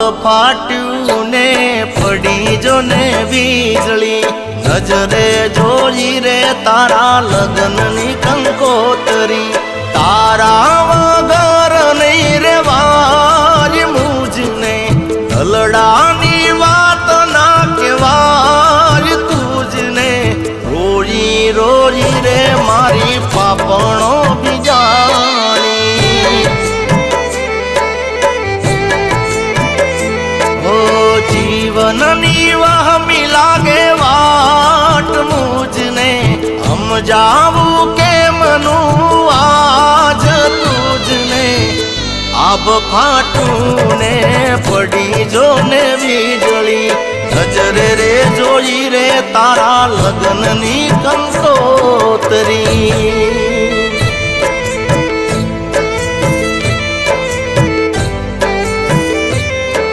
फाट्यू ने पड़ी जो ने वीजली नजरे जोई रे तारा लगन नी कंकोतरी तारा वगर नहीं रे वाज मुझने दलडानी बात ना केवाज तुझने रोई रोई रे मारी पापणो बीजानी जीवननी वह मिलागे वाट मुझने हम जाऊ के मनु आज तुझने अब फाटू ने पड़ी जो ने वीजली नजरे रे जोई रे तारा लगन नी कंकोतरी।